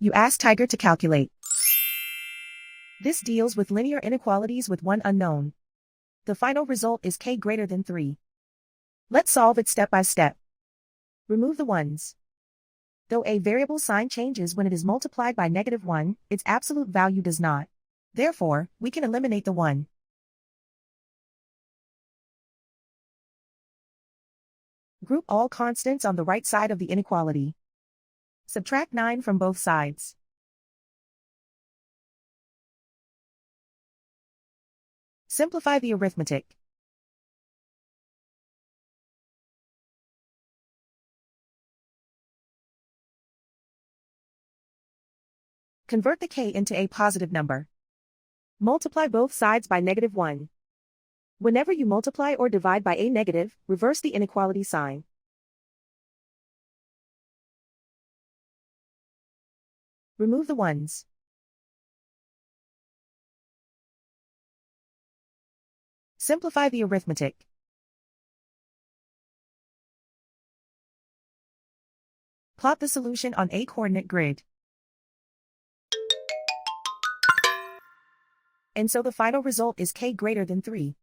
You ask Tiger to calculate. This deals with linear inequalities with one unknown. The final result is k greater than 3. Let's solve it step by step. Remove the ones. Though a variable sign changes when it is multiplied by -1, its absolute value does not. Therefore, we can eliminate the 1. Group all constants on the right side of the inequality. Subtract 9 from both sides. Simplify the arithmetic. Convert the k into a positive number. Multiply both sides by -1. Whenever you multiply or divide by a negative, reverse the inequality sign. Remove the ones. Simplify the arithmetic. Plot the solution on a coordinate grid. And so the final result is k greater than 3.